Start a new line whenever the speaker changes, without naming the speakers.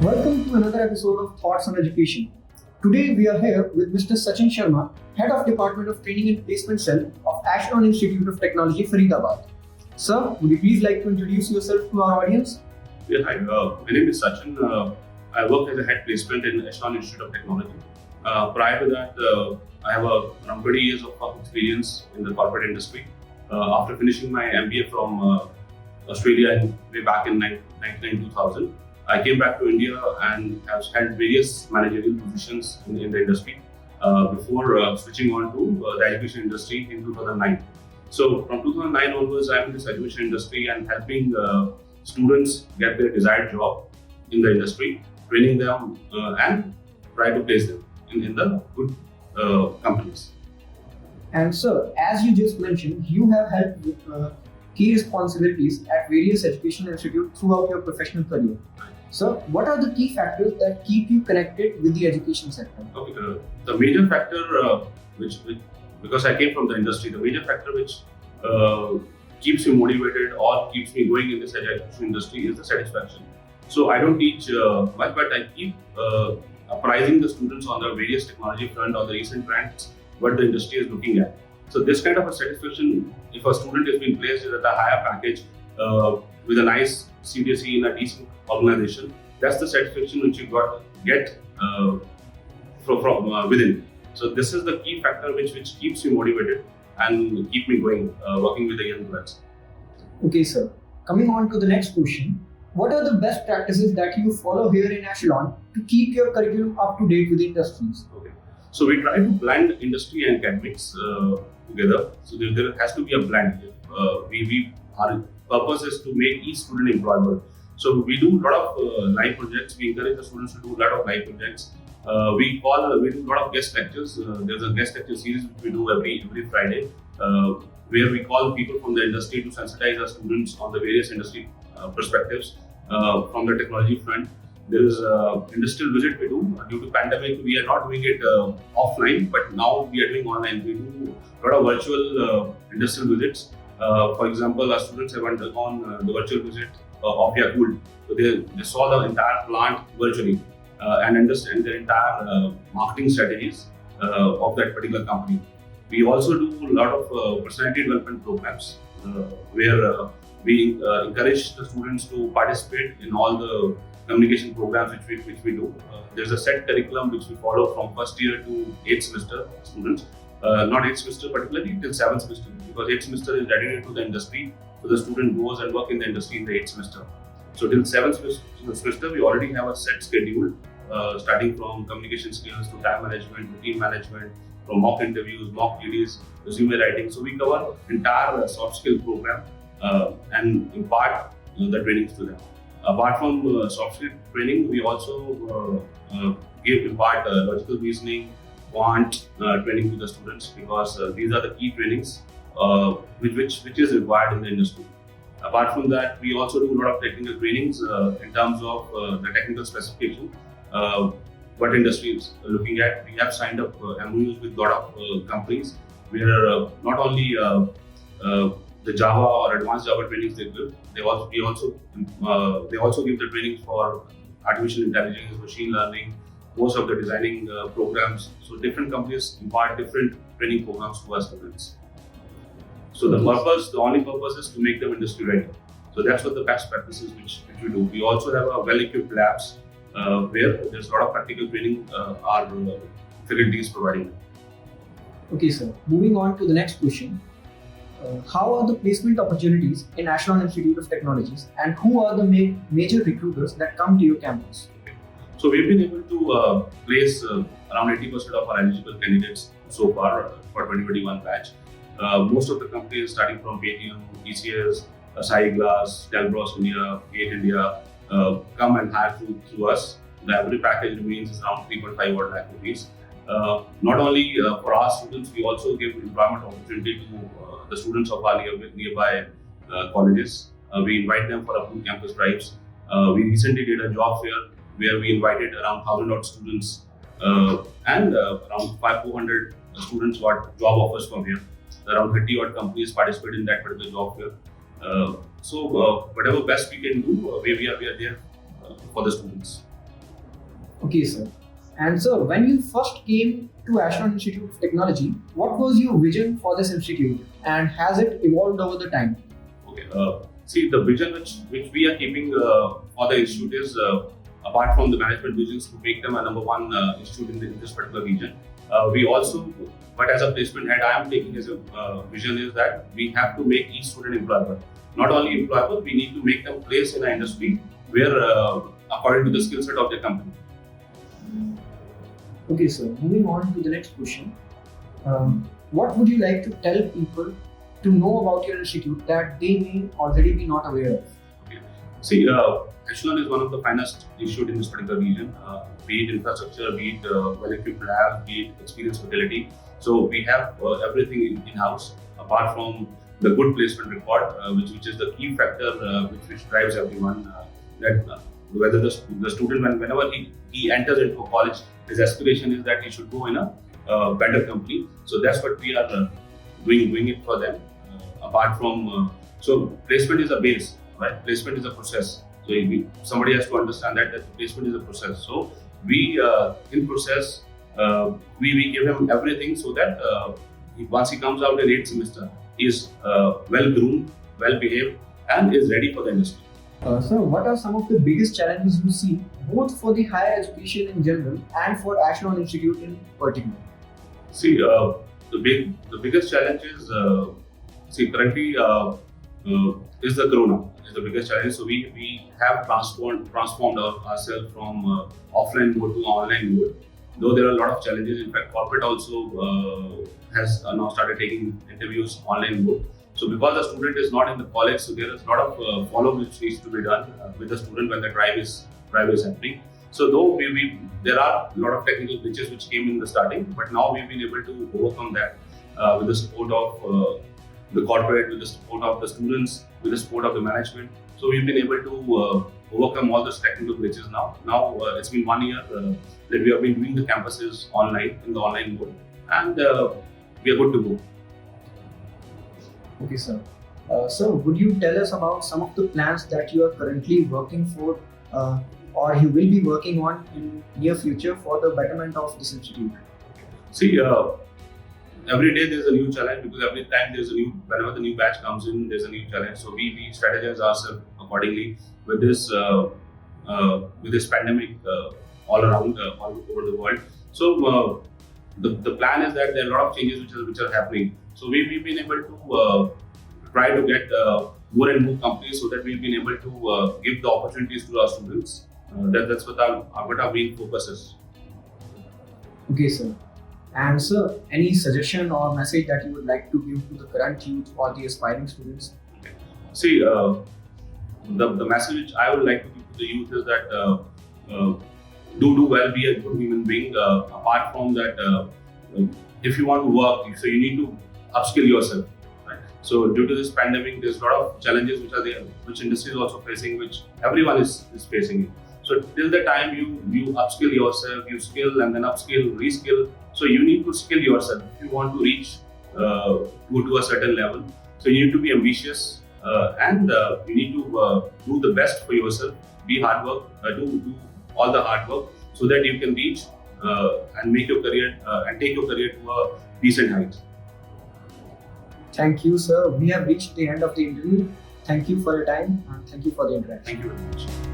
Welcome to another episode of Thoughts on Education. Today we are here with Mr. Sachin Sharma, Head of Department of Training and Placement Cell of Ashton Institute of Technology, Faridabad. Sir, would you please like to introduce yourself to our audience?
Yeah, hi. My name is Sachin. I work as a head placement in Ashton Institute of Technology. Prior to that, I have around 20 years of experience in the corporate industry. After finishing my MBA from Australia way back in 2000, I came back to India and have held various managerial positions in the industry before switching on to the education industry in 2009. So from 2009 onwards, I'm in this education industry and helping students get their desired job in the industry, training them and try to place them in the good companies.
And sir, as you just mentioned, you have held key responsibilities at various education institutes throughout your professional career. Sir, what are the key factors that keep you connected with the education sector?
Okay, the major factor, which because I came from the industry, the major factor which keeps me motivated or keeps me going in this education industry is the satisfaction. So I don't teach much, but I keep apprising the students on the various technology front or the recent trends what the industry is looking at. So this kind of a satisfaction, if a student is being placed at a higher package with a nice CBSE in a decent organization, that's the satisfaction which you get from within. So this is the key factor which keeps you motivated and keep me going, working with the young grads.
Okay, sir. Coming on to the next question, what are the best practices that you follow here in Ashland to keep your curriculum up to date with the industries?
Okay. So we try to blend industry and academics together. So there has to be a blend. Our purpose is to make each student employable. So we do a lot of live projects. We encourage the students to do a lot of live projects. We do a lot of guest lectures. There's a guest lecture series which we do every Friday, where we call people from the industry to sensitize our students on the various industry perspectives from the technology front. There is an industrial visit we do. Due to pandemic, we are not doing it offline, but now we are doing online. We do a lot of virtual industrial visits. For example, our students have undergone the virtual visit of Yakult. So they saw the entire plant virtually and understand their entire marketing strategies of that particular company. We also do a lot of personality development programs where we encourage the students to participate in all the communication programs which we do. There's a set curriculum which we follow from first year to 8th semester students. Not 8th semester particularly, till 7th semester, because 8th semester is dedicated to the industry, so the student goes and work in the industry in the 8th semester. So till 7th semester, we already have a set schedule, starting from communication skills to time management, to team management, from mock interviews, mock GDs, resume writing. So we cover entire soft skill program and impart the trainings to them. Apart from soft skill training, we also impart logical reasoning, quant training to the students, because these are the key trainings which is required in the industry. Apart from that, we also do a lot of technical trainings in terms of the technical specification. What industry is looking at. We have signed up MOUs with a lot of companies where not only the Java or advanced Java trainings they give, they also give the trainings for artificial intelligence, machine learning, most of the designing programs. So different companies impart different training programs to our students. So the only purpose is to make them industry ready. So that's what the best practices which we do. We also have a well-equipped labs where there's a lot of practical training our faculty is providing.
Okay, sir. Moving on to the next question. How are the placement opportunities in Ashland Institute of Technologies, and who are the major recruiters that come to your campus?
So we've been able to place around 80% of our eligible candidates so far for 2021 batch. Most of the companies starting from Paytm, TCS, Sai Glass, Delbros India, Gate India come and hire through us. The average package remains around 3.5 lakh rupees. Not only for our students, we also give employment opportunity to the students of our nearby colleges. We invite them for approved campus drives. We recently did a job fair where we invited around 1,000 odd students and around 400 students got job offers from here. Around 30 odd companies participated in that particular job fair. So whatever best we can do, we are there for the students.
Okay, sir. And sir, when you first came to Ashland Institute of Technology, what was your vision for this institute, and has it evolved over the time?
Okay. See, the vision which we are keeping for the institute is apart from the management visions to make them a number one institute in this particular region. We also, but as a placement head, I am taking as a vision is that we have to make each student employable. Not only employable, we need to make them place in an industry where, according to the skill set of their company.
Okay, sir. Moving on to the next question. What would you like to tell people to know about your institute that they may already be not aware of?
See, Ashland is one of the finest institute in this particular region, be it infrastructure, be it well-equipped labs, be it experience faculty. So we have everything in-house, apart from the good placement record, which is the key factor which drives everyone. Whether the student, whenever he enters into college, his aspiration is that he should go in a better company. So that's what we are doing it for them. Apart from, so placement is a base, right? Placement is a process. So somebody has to understand that placement is a process. So we, in process, we give him everything so that once he comes out in 8th semester, he is well groomed, well behaved, and is ready for the industry.
Sir, what are some of the biggest challenges you see both for the higher education in general and for Ashland Institute in particular?
See, the biggest challenge is currently is the corona is the biggest challenge. So we have transformed ourselves from offline mode to online mode. Though there are a lot of challenges. In fact, corporate also has now started taking interviews online mode. So because the student is not in the college, so there is a lot of follow which needs to be done with the student when the drive is happening. So though there are a lot of technical glitches which came in the starting, but now we've been able to overcome that with the support of the corporate, with the support of the students, with the support of the management. So we've been able to overcome all those technical glitches now. Now it's been 1 year that we have been doing the campuses online, in the online mode, and we are good to go.
Okay, sir. Sir, would you tell us about some of the plans that you are currently working for or you will be working on in near future for the betterment of this institute?
See, every day there's a new challenge because every time whenever the new batch comes in, there's a new challenge. So we strategize ourselves accordingly with this pandemic all around, all over the world. So the plan is that there are a lot of changes which are happening. So we've been able to try to get more and more companies so that we've been able to give the opportunities to our students. That's what our main focus is.
Okay, sir. And sir, any suggestion or message that you would like to give to the current youth or the aspiring students?
Okay. See, the message which I would like to give to the youth is that do well, be a good human being. Apart from that, if you want to work, so you need to upskill yourself. Right? So due to this pandemic, there's a lot of challenges which are there, which industry is also facing, which everyone is facing. So till the time you upskill yourself, you skill and then upskill, reskill. So you need to skill yourself if you want to reach go to a certain level. So you need to be ambitious and you need to do the best for yourself. Be hard work, do all the hard work so that you can reach and make your career and take your career to a decent height.
Thank you, sir. We have reached the end of the interview. Thank you for your time and thank you for the interaction.
Thank you very much.